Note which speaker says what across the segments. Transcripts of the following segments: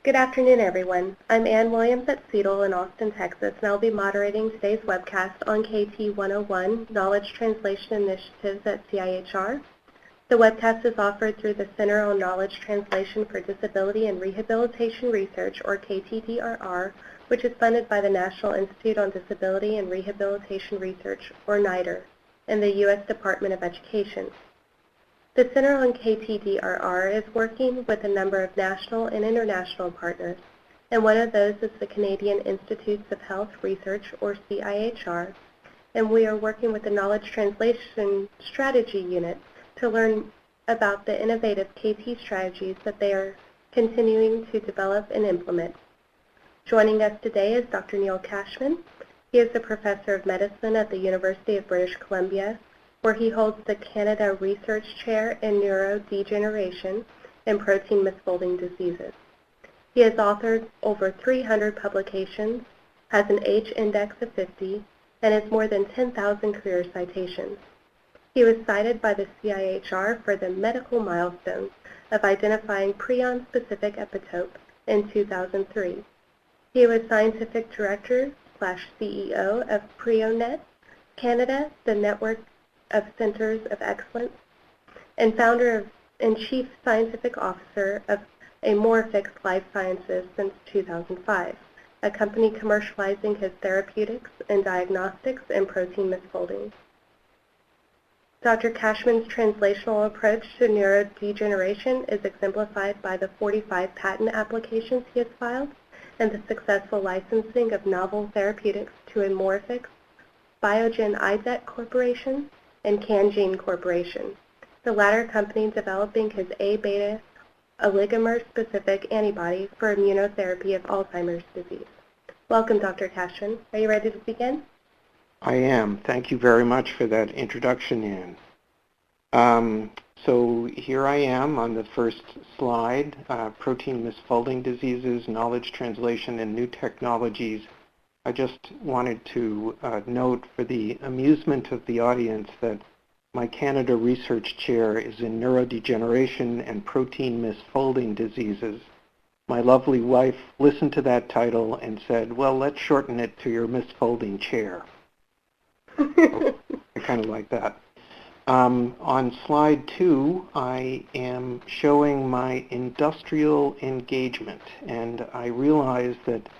Speaker 1: Good afternoon, everyone. I'm Ann Williams at CETL in Austin, Texas, and I'll be moderating today's webcast on KT 101, Knowledge Translation Initiatives at CIHR. The webcast is offered through the Center on Knowledge Translation for Disability and Rehabilitation Research, or KTDRR, which is funded by the National Institute on Disability and Rehabilitation Research, or NIDR, and the U.S. Department of Education. The Center on KTDRR is working with a number of national and international partners, and one of those is the Canadian Institutes of Health Research, or CIHR, and we are working with the Knowledge Translation Strategy Unit to learn about the innovative KT strategies that they are continuing to develop and implement. Joining us today is Dr. Neil Cashman. He is a professor of medicine at the University of British Columbia, where he holds the Canada Research Chair in Neurodegeneration and Protein Misfolding Diseases. He has authored over 300 publications, has an H index of 50, and has more than 10,000 career citations. He was cited by the CIHR for the medical milestone of identifying prion-specific epitope in 2003. He was scientific director/CEO of PrionNet Canada, the network of Centers of Excellence, and founder and chief scientific officer of Amorphix Life Sciences since 2005, a company commercializing his therapeutics and diagnostics in protein misfolding. Dr. Cashman's translational approach to neurodegeneration is exemplified by the 45 patent applications he has filed and the successful licensing of novel therapeutics to Amorphix, Biogen Idec Corporation, and CanGene Corporation, the latter company developing his A-beta oligomer-specific antibody for immunotherapy of Alzheimer's disease. Welcome, Dr. Cashman. Are you ready to begin?
Speaker 2: I am. Thank you very much for that introduction, Ann. So here I am on the first slide, Protein Misfolding Diseases, Knowledge Translation and New Technologies. I just wanted to note for the amusement of the audience that my Canada Research Chair is in Neurodegeneration and Protein Misfolding Diseases. My lovely wife listened to that title and said, well, let's shorten it to your misfolding chair. I kind of like that. On slide 2, I am showing my industrial engagement, and I realize that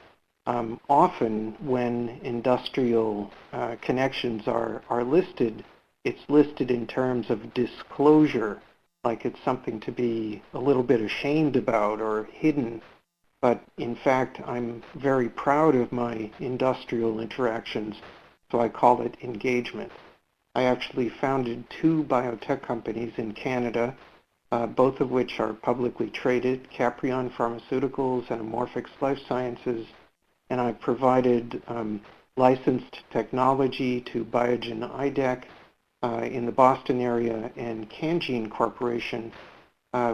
Speaker 2: often when industrial connections are listed, it's listed in terms of disclosure, like it's something to be a little bit ashamed about or hidden. But in fact, I'm very proud of my industrial interactions, so I call it engagement. I actually founded 2 biotech companies in Canada, both of which are publicly traded, Prion Pharmaceuticals and Amorphix Life Sciences, and I've provided licensed technology to Biogen Idec in the Boston area and CanGene Corporation,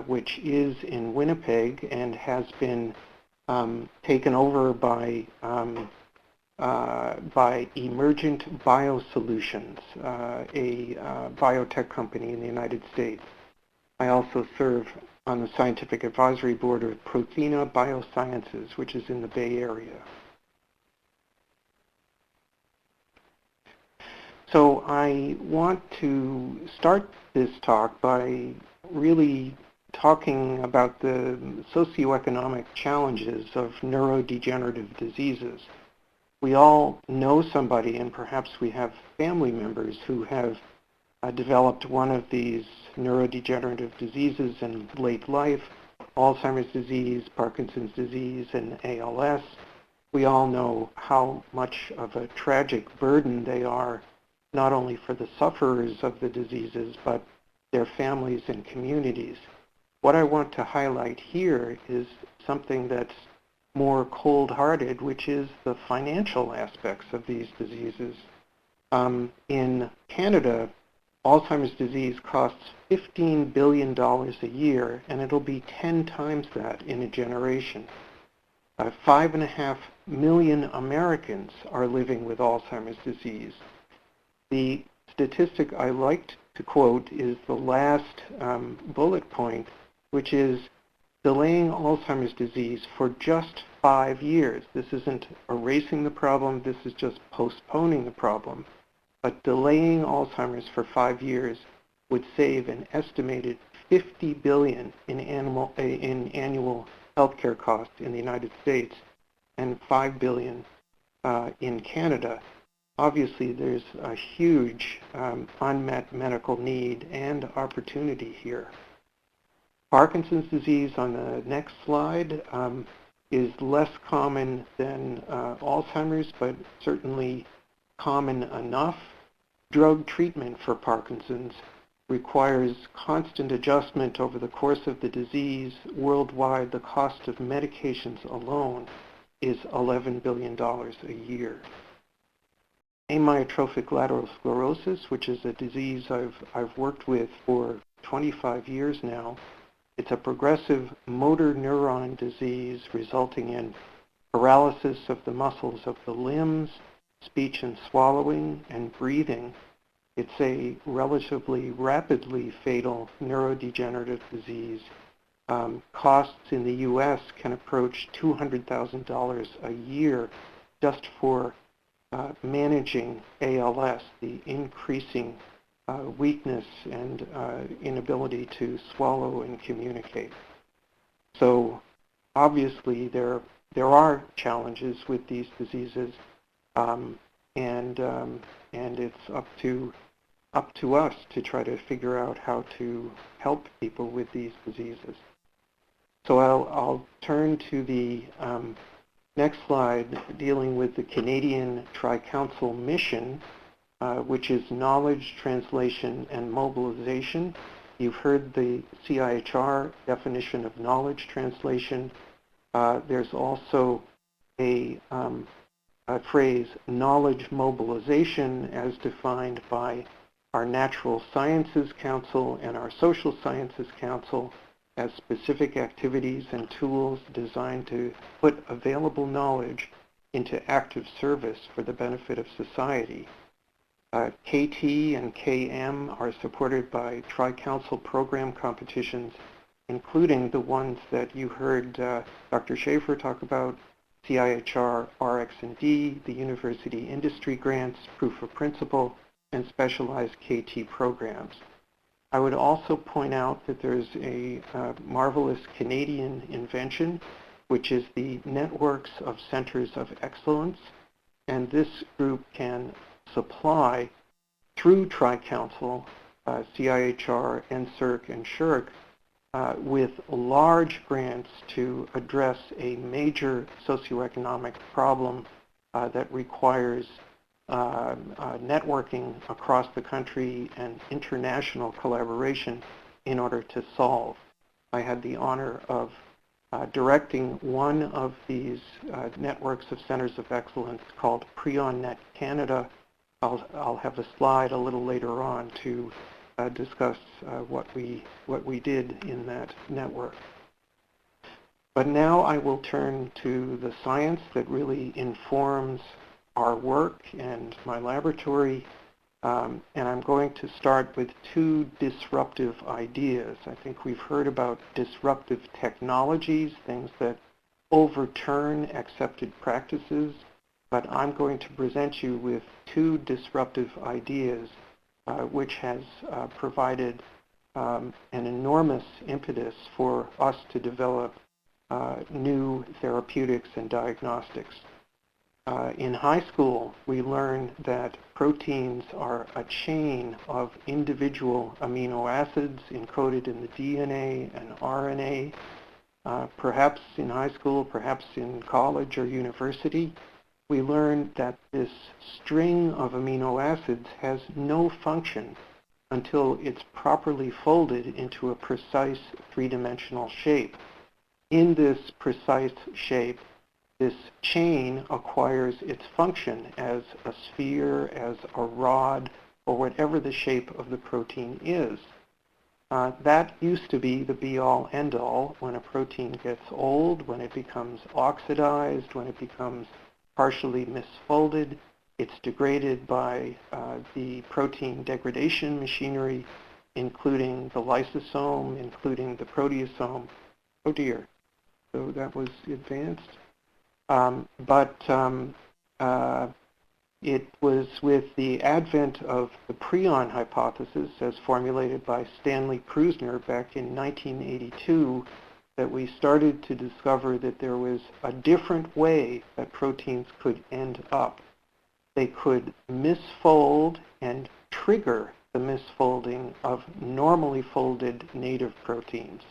Speaker 2: which is in Winnipeg and has been taken over by Emergent Biosolutions, a biotech company in the United States. I also serve on the scientific advisory board of Prothena Biosciences, which is in the Bay Area. So I want to start this talk by really talking about the socioeconomic challenges of neurodegenerative diseases. We all know somebody, and perhaps we have family members who have developed one of these neurodegenerative diseases in late life, Alzheimer's disease, Parkinson's disease, and ALS. We all know how much of a tragic burden they are, not only for the sufferers of the diseases, but their families and communities. What I want to highlight here is something that's more cold-hearted, which is the financial aspects of these diseases. In Canada, Alzheimer's disease costs $15 billion a year, and it'll be 10 times that in a generation. 5.5 million Americans are living with Alzheimer's disease. The statistic I liked to quote is the last bullet point, which is delaying Alzheimer's disease for just 5 years. This isn't erasing the problem, this is just postponing the problem. But delaying Alzheimer's for 5 years would save an estimated $50 billion in annual healthcare costs in the United States and $5 billion in Canada. Obviously, there's a huge unmet medical need and opportunity here. Parkinson's disease on the next slide is less common than Alzheimer's, but certainly common enough. Drug treatment for Parkinson's requires constant adjustment over the course of the disease. Worldwide, the cost of medications alone is $11 billion a year. Amyotrophic lateral sclerosis, which is a disease I've worked with for 25 years now. It's a progressive motor neuron disease resulting in paralysis of the muscles of the limbs, speech and swallowing, and breathing. It's a relatively rapidly fatal neurodegenerative disease. Costs in the U.S. can approach $200,000 a year just for managing ALS, the increasing weakness and inability to swallow and communicate. So obviously there are challenges with these diseases, and it's up to us to try to figure out how to help people with these diseases. So I'll turn to the next slide, dealing with the Canadian Tri-Council Mission, which is knowledge, translation, and mobilization. You've heard the CIHR definition of knowledge translation. There's also a phrase, knowledge mobilization, as defined by our Natural Sciences Council and our Social Sciences Council, as specific activities and tools designed to put available knowledge into active service for the benefit of society. KT and KM are supported by Tri-Council program competitions, including the ones that you heard Dr. Schaefer talk about, CIHR RX&D, the university industry grants, proof of principle, and specialized KT programs. I would also point out that there's a marvelous Canadian invention, which is the Networks of Centers of Excellence, and this group can supply through Tri-Council, CIHR, NSERC, and SSHRC with large grants to address a major socioeconomic problem that requires networking across the country and international collaboration in order to solve. I had the honor of directing one of these networks of centers of excellence called Prion Net Canada. I'll have a slide a little later on to discuss what we did in that network. But now I will turn to the science that really informs our work and my laboratory, and I'm going to start with two disruptive ideas. I think we've heard about disruptive technologies, things that overturn accepted practices, but I'm going to present you with two disruptive ideas which has provided an enormous impetus for us to develop new therapeutics and diagnostics. In high school, we learned that proteins are a chain of individual amino acids encoded in the DNA and RNA. Perhaps in high school, perhaps in college or university, we learned that this string of amino acids has no function until it's properly folded into a precise three-dimensional shape. In this precise shape, this chain acquires its function as a sphere, as a rod, or whatever the shape of the protein is. That used to be the be-all, end-all. When a protein gets old, when it becomes oxidized, when it becomes partially misfolded, it's degraded by the protein degradation machinery, including the lysosome, including the proteasome. Oh dear. So that was advanced. It was with the advent of the Prion Hypothesis, as formulated by Stanley Krusner back in 1982, that we started to discover that there was a different way that proteins could end up. They could misfold and trigger the misfolding of normally folded native proteins.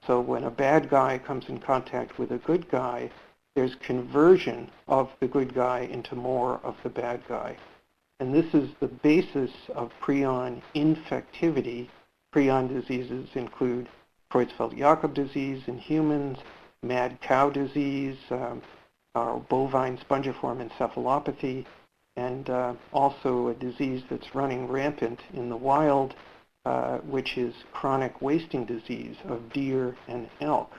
Speaker 2: So when a bad guy comes in contact with a good guy, there's conversion of the good guy into more of the bad guy. And this is the basis of prion infectivity. Prion diseases include Creutzfeldt-Jakob disease in humans, mad cow disease, bovine spongiform encephalopathy, and also a disease that's running rampant in the wild, which is chronic wasting disease of deer and elk.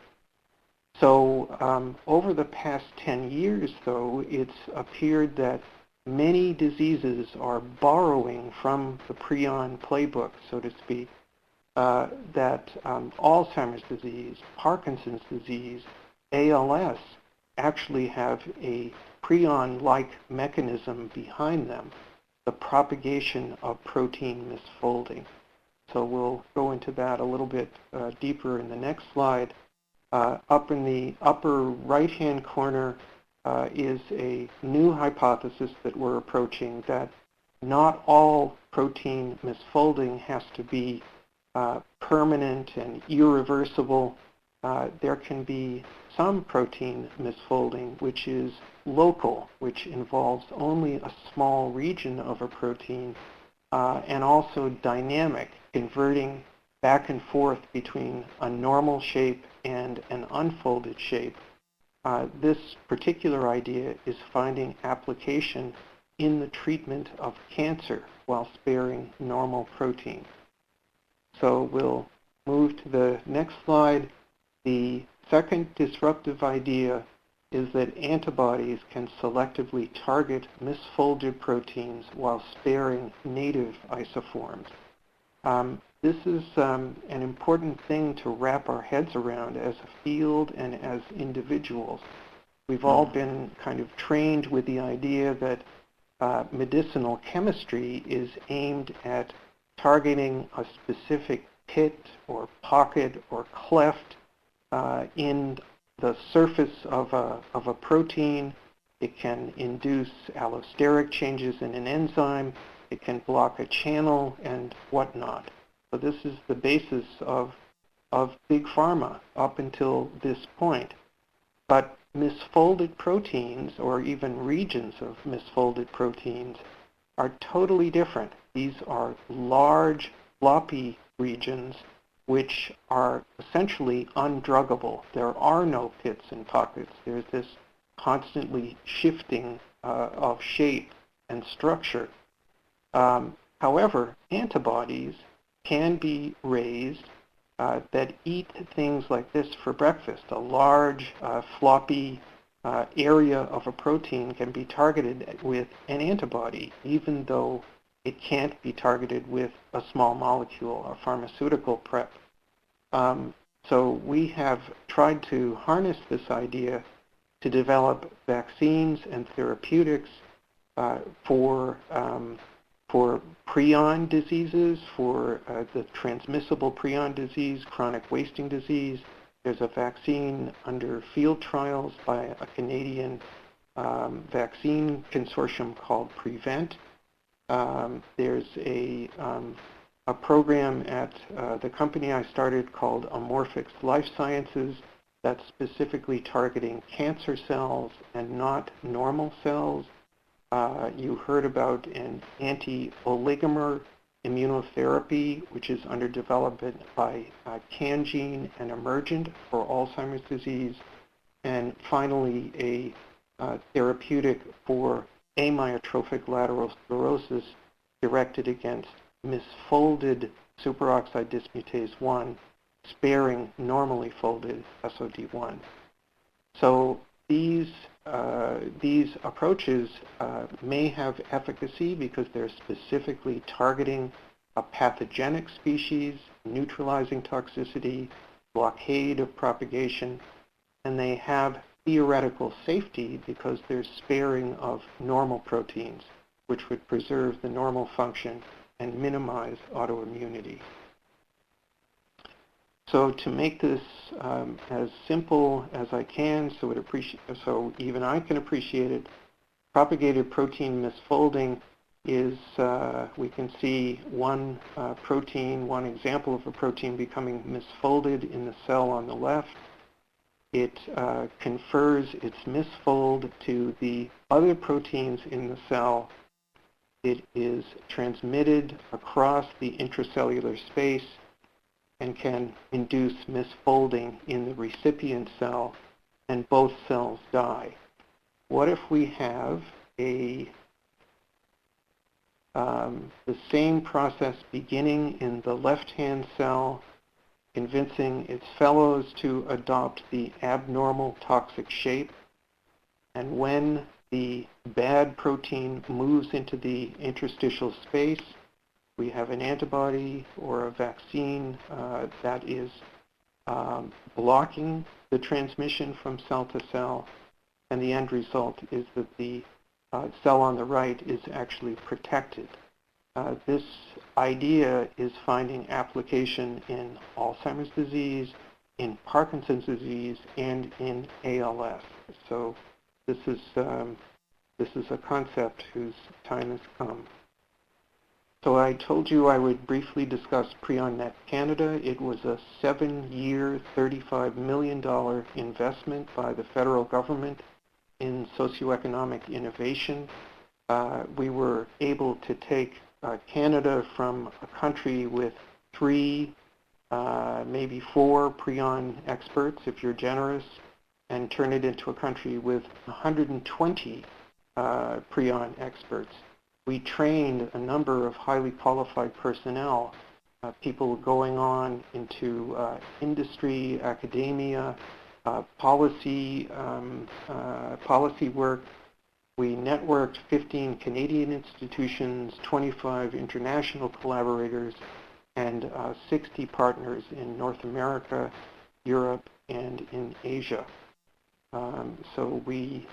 Speaker 2: So over the past 10 years, though, it's appeared that many diseases are borrowing from the prion playbook, so to speak, that Alzheimer's disease, Parkinson's disease, ALS actually have a prion-like mechanism behind them, the propagation of protein misfolding. So we'll go into that a little bit deeper in the next slide. Up in the upper right-hand corner is a new hypothesis that we're approaching, that not all protein misfolding has to be permanent and irreversible. There can be some protein misfolding which is local, which involves only a small region of a protein, and also dynamic, converting back and forth between a normal shape and an unfolded shape. This particular idea is finding application in the treatment of cancer while sparing normal protein. So we'll move to the next slide. The second disruptive idea is that antibodies can selectively target misfolded proteins while sparing native isoforms. This is an important thing to wrap our heads around as a field and as individuals. We've all been kind of trained with the idea that medicinal chemistry is aimed at targeting a specific pit or pocket or cleft in the surface of a protein. It can induce allosteric changes in an enzyme. It can block a channel and whatnot. So this is the basis of big pharma up until this point. But misfolded proteins, or even regions of misfolded proteins, are totally different. These are large, floppy regions which are essentially undruggable. There are no pits and pockets. There's this constantly shifting of shape and structure. However, antibodies can be raised that eat things like this for breakfast. A large, floppy area of a protein can be targeted with an antibody, even though it can't be targeted with a small molecule or pharmaceutical prep. So we have tried to harness this idea to develop vaccines and therapeutics for prion diseases, for the transmissible prion disease, chronic wasting disease. There's a vaccine under field trials by a Canadian vaccine consortium called Prevent. There's a program at the company I started called Amorphix Life Sciences that's specifically targeting cancer cells and not normal cells. You heard about an anti-oligomer immunotherapy, which is under development by Cashman and Emergent for Alzheimer's disease. And finally, a therapeutic for amyotrophic lateral sclerosis directed against misfolded superoxide dismutase 1, sparing normally folded SOD1. So these approaches may have efficacy because they're specifically targeting a pathogenic species, neutralizing toxicity, blockade of propagation, and they have theoretical safety because they're sparing of normal proteins, which would preserve the normal function and minimize autoimmunity. So to make this as simple as I can, so even I can appreciate it, propagated protein misfolding is, we can see one example of a protein becoming misfolded in the cell on the left. It confers its misfold to the other proteins in the cell. It is transmitted across the intracellular space and can induce misfolding in the recipient cell, and both cells die. What if we have the same process beginning in the left-hand cell, convincing its fellows to adopt the abnormal toxic shape, and when the bad protein moves into the interstitial space, we have an antibody or a vaccine that is blocking the transmission from cell to cell, and the end result is that the cell on the right is actually protected. This idea is finding application in Alzheimer's disease, in Parkinson's disease, and in ALS. So this is a concept whose time has come. So I told you I would briefly discuss PrionNet Canada. It was a 7-year, $35 million investment by the federal government in socioeconomic innovation. We were able to take Canada from a country with 3, maybe 4 Prion experts, if you're generous, and turn it into a country with 120 Prion experts. We trained a number of highly qualified personnel, people going on into industry, academia, policy work. We networked 15 Canadian institutions, 25 international collaborators, and 60 partners in North America, Europe, and in Asia. So we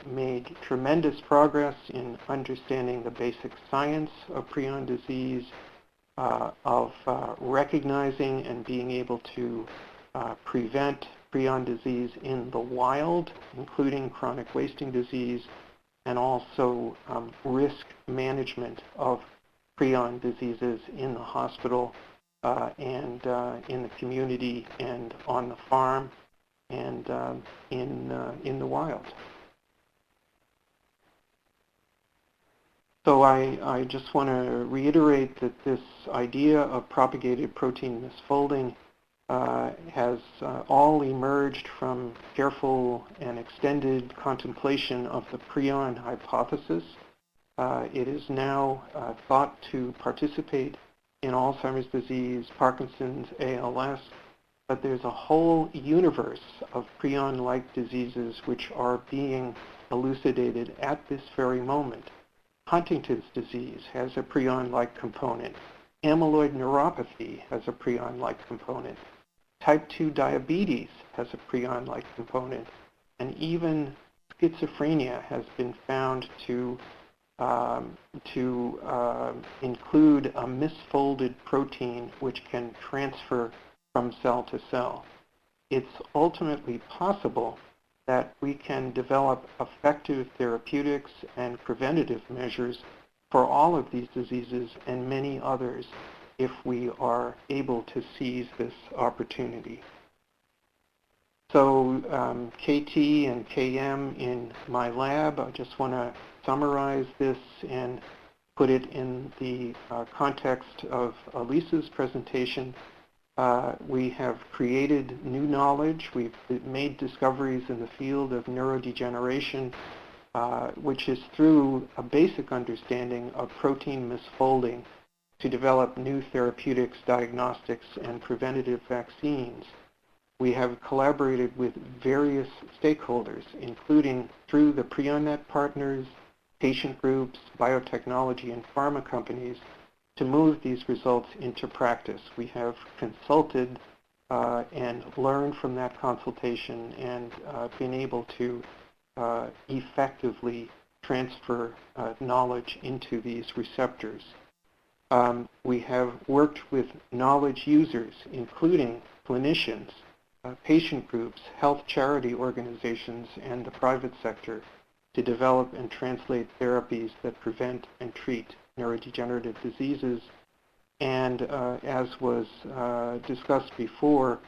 Speaker 2: made tremendous progress in understanding the basic science of prion disease, of recognizing and being able to prevent prion disease in the wild, including chronic wasting disease, and also risk management of prion diseases in the hospital and in the community and on the farm and in the wild. So I just want to reiterate that this idea of propagated protein misfolding has all emerged from careful and extended contemplation of the Prion Hypothesis. It is now thought to participate in Alzheimer's disease, Parkinson's, ALS, but there's a whole universe of prion-like diseases which are being elucidated at this very moment. Huntington's disease has a prion-like component. Amyloid neuropathy has a prion-like component. Type 2 diabetes has a prion-like component. And even schizophrenia has been found to include a misfolded protein which can transfer from cell to cell. It's ultimately possible that we can develop effective therapeutics and preventative measures for all of these diseases and many others if we are able to seize this opportunity. So KT and KM in my lab, I just want to summarize this and put it in the context of Elisa's presentation. We have created new knowledge. We've made discoveries in the field of neurodegeneration, which is through a basic understanding of protein misfolding to develop new therapeutics, diagnostics, and preventative vaccines. We have collaborated with various stakeholders, including through the PrionNet partners, patient groups, biotechnology, and pharma companies, to move these results into practice. We have consulted and learn from that consultation and been able to effectively transfer knowledge into these receptors. We have worked with knowledge users, including clinicians, patient groups, health charity organizations, and the private sector to develop and translate therapies that prevent and treat neurodegenerative diseases. And as was discussed before,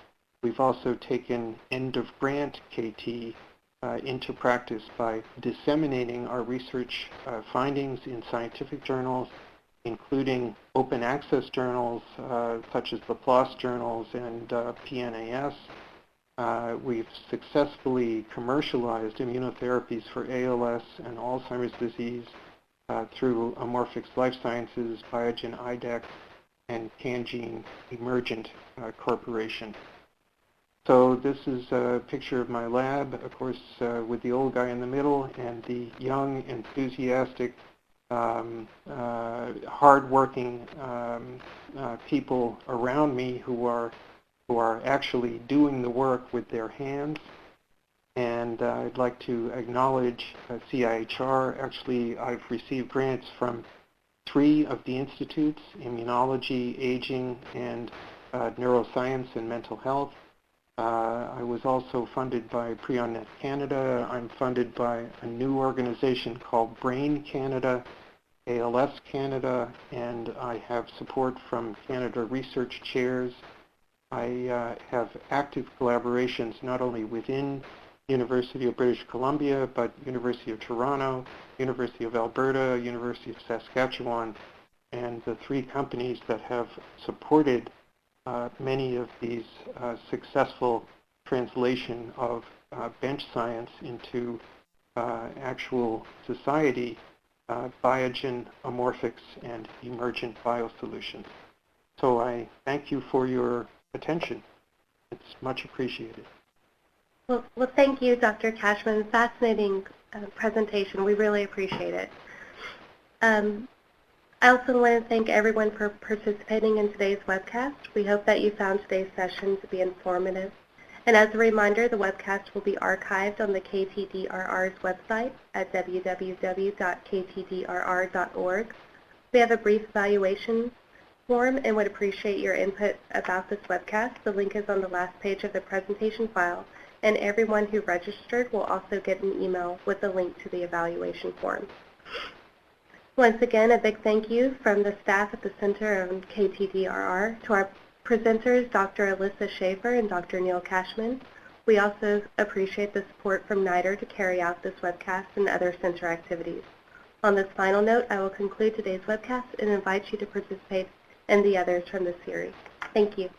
Speaker 2: we've also taken end-of-grant KT into practice by disseminating our research findings in scientific journals, including open access journals such as the PLOS journals and PNAS. We've successfully commercialized immunotherapies for ALS and Alzheimer's disease through Amorphix Life Sciences, Biogen IDEC, and Cangene Emergent Corporation. So this is a picture of my lab, of course, with the old guy in the middle and the young, enthusiastic, hard-working people around me who are actually doing the work with their hands. And I'd like to acknowledge CIHR. Actually, I've received grants from 3 of the institutes: immunology, aging, and neuroscience and mental health. I was also funded by Prion Canada. I'm funded by a new organization called Brain Canada, ALS Canada, and I have support from Canada Research Chairs. I have active collaborations not only within University of British Columbia, but University of Toronto, University of Alberta, University of Saskatchewan, and the 3 companies that have supported many of these successful translation of bench science into actual society, Biogen, Amorphix, and Emergent Biosolutions. So I thank you for your attention. It's much appreciated.
Speaker 1: Well, thank you, Dr. Cashman. Fascinating presentation. We really appreciate it. I also want to thank everyone for participating in today's webcast. We hope that you found today's session to be informative. And as a reminder, the webcast will be archived on the KTDRR's website at www.ktdrr.org. We have a brief evaluation form and would appreciate your input about this webcast. The link is on the last page of the presentation file, and everyone who registered will also get an email with a link to the evaluation form. Once again, a big thank you from the staff at the Center of KTDRR to our presenters, Dr. Alyssa Schaefer and Dr. Neil Cashman. We also appreciate the support from NIDR to carry out this webcast and other center activities. On this final note, I will conclude today's webcast and invite you to participate in the others from the series. Thank you.